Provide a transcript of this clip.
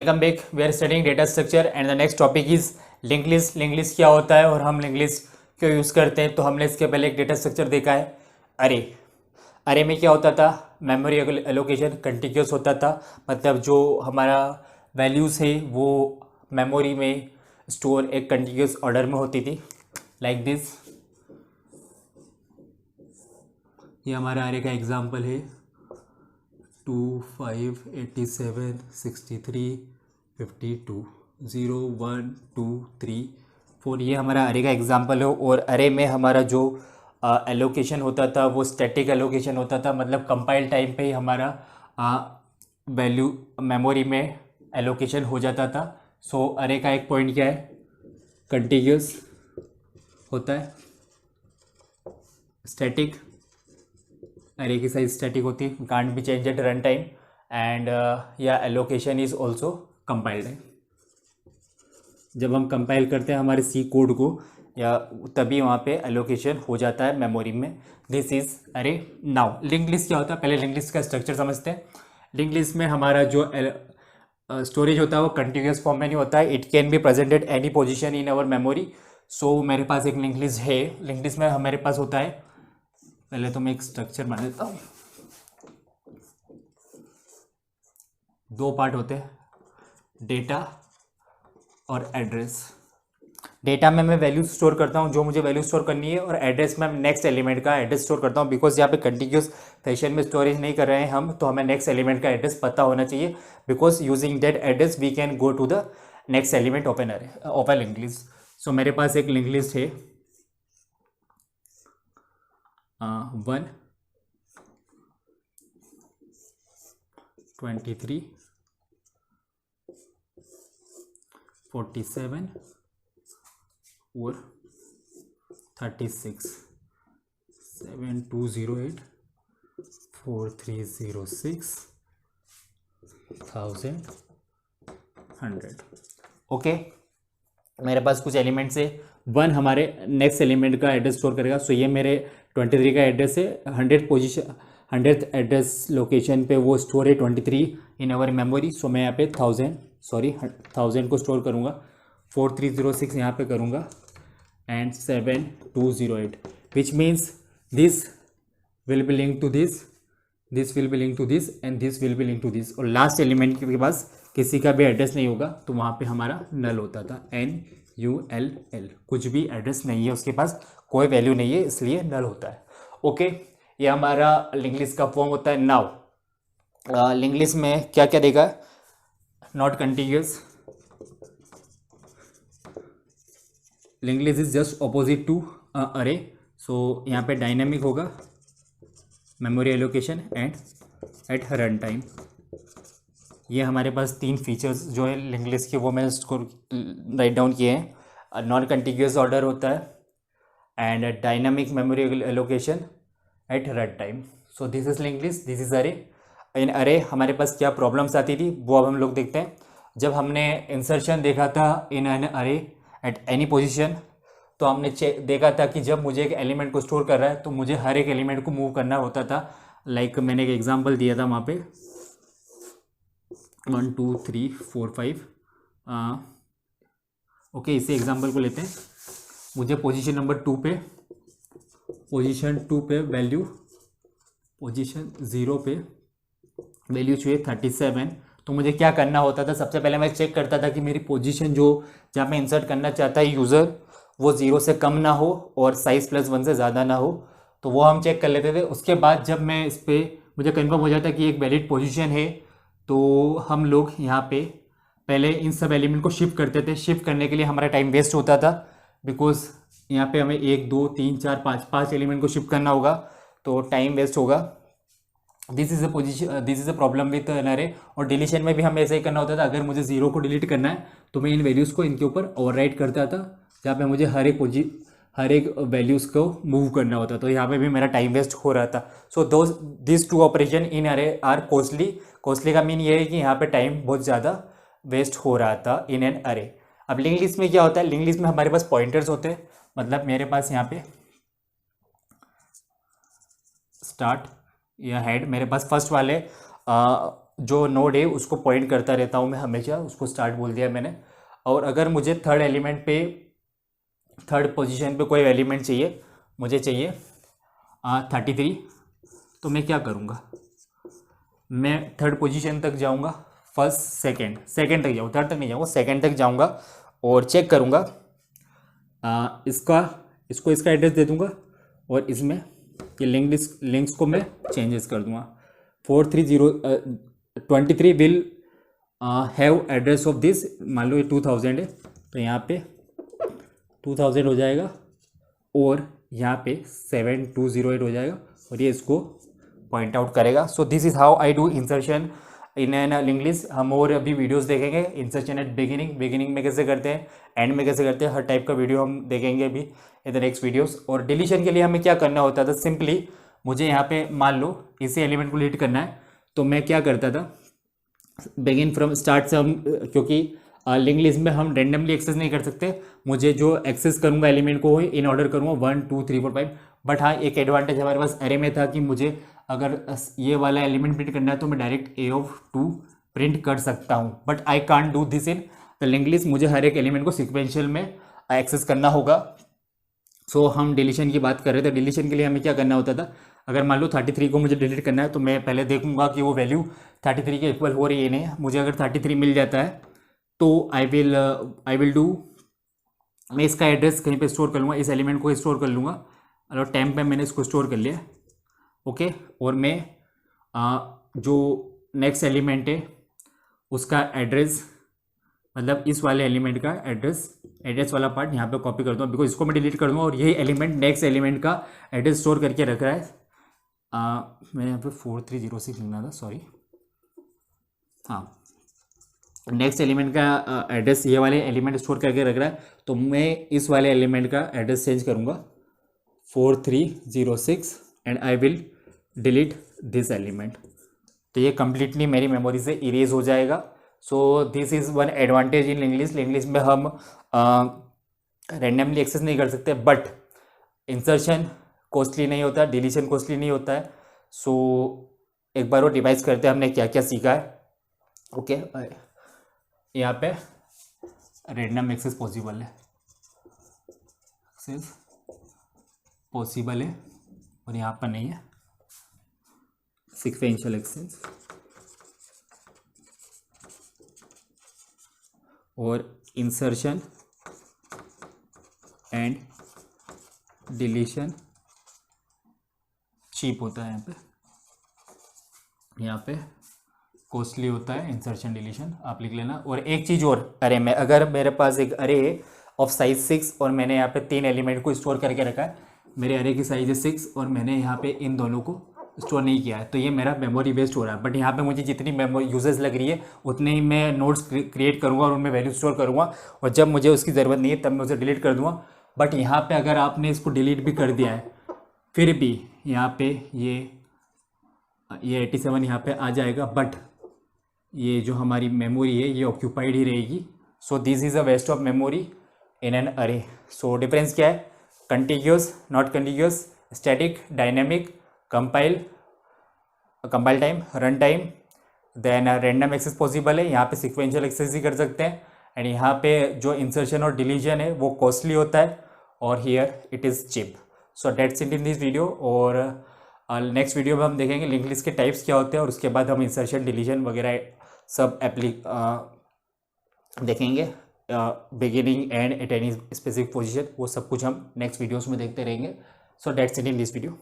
Welcome back. We are studying data structure and the next topic is link list. Link list क्या होता है और हम link list क्यों यूज़ करते हैं? तो हमने इसके पहले एक डेटा स्ट्रक्चर देखा है अरे। अरे में क्या होता था? मेमोरी एलोकेशन कंटिन्यूस होता था, मतलब जो हमारा वैल्यूज़ है वो मेमोरी में स्टोर एक कंटिन्यूस ऑर्डर में होती थी, लाइक दिस। ये हमारा अरे का एग्जांपल है 2 5 87 63 52 0 1 2 3 4। ये हमारा अरे का एग्जांपल हो। और अरे में हमारा जो एलोकेशन होता था वो स्टैटिक एलोकेशन होता था, मतलब कंपाइल टाइम पे ही हमारा वैल्यू मेमोरी में एलोकेशन हो जाता था। सो अरे का एक पॉइंट क्या है? कंटिन्यूस होता है, स्टैटिक। अरे की साइज स्टैटिक होती है, can't be change at run time, and या एलोकेशन इज ऑल्सो कंपाइल्ड है। जब हम कंपाइल करते हैं हमारे सी कोड को या तभी वहाँ पे एलोकेशन हो जाता है मेमोरी में। दिस इज अरे। नाउ लिंक लिस्ट क्या होता है? पहले लिंक लिस्ट का स्ट्रक्चर समझते हैं। लिंक लिस्ट में हमारा जो स्टोरेज होता है वो कंटिन्यूस फॉर्म में नहीं होता है। It can be presented any position in our memory. So मेरे पास एक लिंक लिस्ट है। लिंक लिस्ट में हमारे पास होता है, पहले तो मैं एक स्ट्रक्चर बना देता हूँ। दो पार्ट होते हैं, डेटा और एड्रेस। डेटा में मैं वैल्यू स्टोर करता हूँ, जो मुझे वैल्यू स्टोर करनी है, और एड्रेस में नेक्स्ट एलिमेंट का एड्रेस स्टोर करता हूँ। बिकॉज यहाँ पे कंटिन्यूस फैशन में स्टोरेज नहीं कर रहे हैं हम, तो हमें नेक्स्ट एलिमेंट का एड्रेस पता होना चाहिए। Because using that address we can go to the next element of a link list. So मेरे पास एक लिंक लिस्ट है 1 23 47 और 36 7208 4306 1100। ओके, मेरे पास कुछ एलिमेंट्स है। 1 हमारे नेक्स्ट एलिमेंट का एड्रेस स्टोर करेगा। सो ये मेरे 23 का एड्रेस है। 100 पोजीशन 100th एड्रेस लोकेशन पे वो स्टोर है 23 इन अवर मेमोरी। सो मैं यहाँ पे 1000 को स्टोर करूँगा। 4306 यहाँ पे करूँगा and 7208, which means this will be link to this, this will be link to this and this will be link to this. और लास्ट एलिमेंट के पास किसी का भी एड्रेस नहीं होगा, तो वहाँ पे हमारा नल होता था, NULL। कुछ भी एड्रेस नहीं है उसके पास, कोई वैल्यू नहीं है, इसलिए नल होता है। ओके, ये हमारा लिंक लिस्ट का फॉर्म होता है। नाउ लिंक लिस्ट में क्या क्या देगा? Not continuous. Link list is just opposite to array. So यहाँ पे डायनेमिक होगा, memory allocation and at run time. ये हमारे पास 3 फीचर्स जो है लिंक लिस्ट के वो मैंने इसको राइट डाउन किए हैं। नॉन कंटिन्यूस ऑर्डर होता है and dynamic memory allocation at run time. So this is link list, this is array. In अरे हमारे पास क्या प्रॉब्लम्स आती थी वो अब हम लोग देखते हैं। जब हमने इंसर्शन देखा था इन एन अरे एट एनी पोजिशन, तो हमने देखा था कि जब मुझे एक एलिमेंट को स्टोर कर रहा है तो मुझे हर एक एलिमेंट को मूव करना होता था। लाइक मैंने एक एग्जांपल दिया था वहाँ पे 1 2 3 4 5। ओके, इसी एग्जांपल को लेते हैं। मुझे पोजीशन नंबर 2 पे, पोजीशन 2 पे वैल्यू, पोजीशन 0 पे वैल्यू चाहिए 37। तो मुझे क्या करना होता था? सबसे पहले मैं चेक करता था कि मेरी पोजीशन जो जहाँ मैं इंसर्ट करना चाहता है यूज़र, वो 0 से कम ना हो और साइज +1 से ज़्यादा ना हो, तो वो हम चेक कर लेते थे। उसके बाद जब मैं इस पर मुझे कन्फर्म हो जाता कि एक वैलिड पोजीशन है, तो हम लोग यहाँ पे पहले इन सब एलिमेंट को शिफ्ट करते थे। शिफ्ट करने के लिए हमारा टाइम वेस्ट होता था, बिकॉज यहाँ पे हमें 1 2 3 4 5 एलिमेंट को शिफ्ट करना होगा, तो टाइम वेस्ट होगा। This is a position, this is a problem with an अरे। और डिलीशन में भी हमें ऐसा ही करना होता था। अगर मुझे 0 को डिलीट करना है तो मैं इन वैल्यूज़ को इनके ऊपर ओवरराइट करता था, जहाँ पे मुझे हर एक वैल्यूज़ को मूव करना होता, तो यहाँ पे भी मेरा टाइम वेस्ट हो रहा था। सो दिस 2 ऑपरेशन इन अरे आर कॉस्टली। कॉस्टली का मीन ये है कि यहाँ पे टाइम बहुत ज़्यादा वेस्ट हो रहा था इन एन अरे। अब लिंक लिस्ट में क्या होता है? लिंक लिस्ट में हमारे पास पॉइंटर्स होते हैं, मतलब मेरे पास यहाँ पे स्टार्ट या हेड, मेरे पास फर्स्ट वाले जो नोड है उसको पॉइंट करता रहता हूँ मैं हमेशा, उसको स्टार्ट बोल दिया मैंने। और अगर मुझे थर्ड एलिमेंट पे, थर्ड पोजीशन पे कोई एलिमेंट चाहिए, मुझे चाहिए 33, तो मैं क्या करूँगा, मैं थर्ड पोजीशन तक जाऊँगा, फर्स्ट सेकंड तक जाऊँ, थर्ड तक नहीं जाऊँगा, सेकंड तक जाऊँगा और चेक करूँगा इसका एड्रेस दे दूँगा और इसमें ये लिंक्स को मैं चेंजेस कर दूँगा। 23 will have address of this, मान लो ये 2000 है तो यहाँ पे 2000 हो जाएगा और यहाँ पे 7208 हो जाएगा और ये इसको पॉइंट आउट करेगा। सो this is how I do insertion in an linked list. हम और अभी वीडियोस देखेंगे इंसर्शन एट बिगिनिंग में कैसे करते हैं, एंड में कैसे करते हैं, हर टाइप का वीडियो हम देखेंगे अभी इन द नेक्स्ट वीडियोस। और डिलीशन के लिए हमें क्या करना होता था, सिंपली मुझे यहाँ पे मान लो इसी एलिमेंट को डिलीट करना है तो मैं क्या करता था, बिगिन फ्रॉम स्टार्ट से हम, क्योंकि लिंक लिस्ट में हम रेंडमली एक्सेस नहीं कर सकते, मुझे जो एक्सेस करूँगा एलिमेंट को इन ऑर्डर करूँगा 1 2 3 4 5। बट हाँ, एक एडवांटेज हमारे पास एरे में था कि मुझे अगर ये वाला एलिमेंट प्रिंट करना है तो मैं डायरेक्ट A(2) प्रिंट कर सकता हूँ, but I can't do this in the link list. मुझे हर एक एलिमेंट को सिक्वेंशियल में एक्सेस करना होगा। सो हम डिलीशन की बात कर रहे थे। डिलीशन के लिए हमें क्या करना होता था, अगर मान लो 33 को मुझे डिलीट करना है तो मैं पहले देखूंगा कि वो वैल्यू 33 के इक्वल हो रही है नहीं। मुझे अगर 33 मिल जाता है तो आई विल डू, मैं इसका एड्रेस कहीं पे स्टोर कर लूँगा, इस एलिमेंट को स्टोर कर लूँगा। और टेम्प पे मैंने इसको स्टोर कर लिया, ओके। और मैं जो नेक्स्ट एलिमेंट है उसका एड्रेस, मतलब इस वाले एलिमेंट का एड्रेस वाला पार्ट यहाँ पे कॉपी कर दूँगा, बिकॉज इसको मैं डिलीट कर दूँगा और यही एलिमेंट नेक्स्ट एलिमेंट का एड्रेस स्टोर करके रख रहा है। मैं यहाँ पे 4306 लिखना था, सॉरी। हाँ, नेक्स्ट एलिमेंट का एड्रेस ये वाले एलिमेंट स्टोर करके रख रहा है, तो मैं इस वाले एलिमेंट का एड्रेस चेंज करूँगा 4306 and I will delete this element. तो ये कम्प्लीटली मेरी मेमोरी से इरेज हो जाएगा। सो this is one advantage in link list. Link list में हम रैंडमली एक्सेस नहीं कर सकते, बट इंसर्शन कॉस्टली नहीं होता, डिलीशन कॉस्टली नहीं होता है। सो एक बार वो डिवाइस करते हैं हमने क्या क्या सीखा है, ओके। यहाँ पे रैंडम एक्सेस पॉसिबल है, एक्सेस पॉसिबल है, और यहाँ पर नहीं है सीक्वेंशियल एक्सेस। और इंसर्शन एंड डिलीशन चीप होता है, यहाँ पे कॉस्टली होता है इंसर्शन डिलीशन, आप लिख लेना। और एक चीज़ और, अरे मैं अगर मेरे पास एक अरे है ऑफ साइज 6 और मैंने यहाँ पे 3 एलिमेंट को स्टोर करके रखा है, मेरे अरे की साइज है 6 और मैंने यहाँ पे इन दोनों को स्टोर नहीं किया है, तो ये मेरा मेमोरी वेस्ट हो रहा है। बट यहाँ पे मुझे जितनी मेमोरी यूजेस लग रही है उतने ही मैं नोट्स क्रिएट करूँगा और उनमें वैल्यू स्टोर करूँगा, और जब मुझे उसकी ज़रूरत नहीं है तब मैं उसे डिलीट कर दूँगा। बट यहाँ पे अगर आपने इसको डिलीट भी कर दिया है, फिर भी यहाँ पे ये 87 यहाँ पे आ जाएगा, बट ये जो हमारी मेमोरी है ये ऑक्यूपाइड ही रहेगी। So this is a waste of memory in an array. So difference क्या है, contiguous, not contiguous, static, dynamic, compile time, run time, then random access possible है, यहाँ पे सिक्वेंशियल एक्सेस ही कर सकते हैं। एंड यहाँ पे जो इंसर्शन और डिलीशन है वो कॉस्टली होता है और here it is chip. So that's it in this video. और नेक्स्ट वीडियो में हम देखेंगे लिंक लिस्ट के टाइप्स क्या होते हैं और उसके बाद हम इंसर्शन डिलीशन वगैरह सब देखेंगे, beginning and at any specific position, वो सब कुछ हम नेक्स्ट वीडियोस में देखते रहेंगे। So that's it in this video.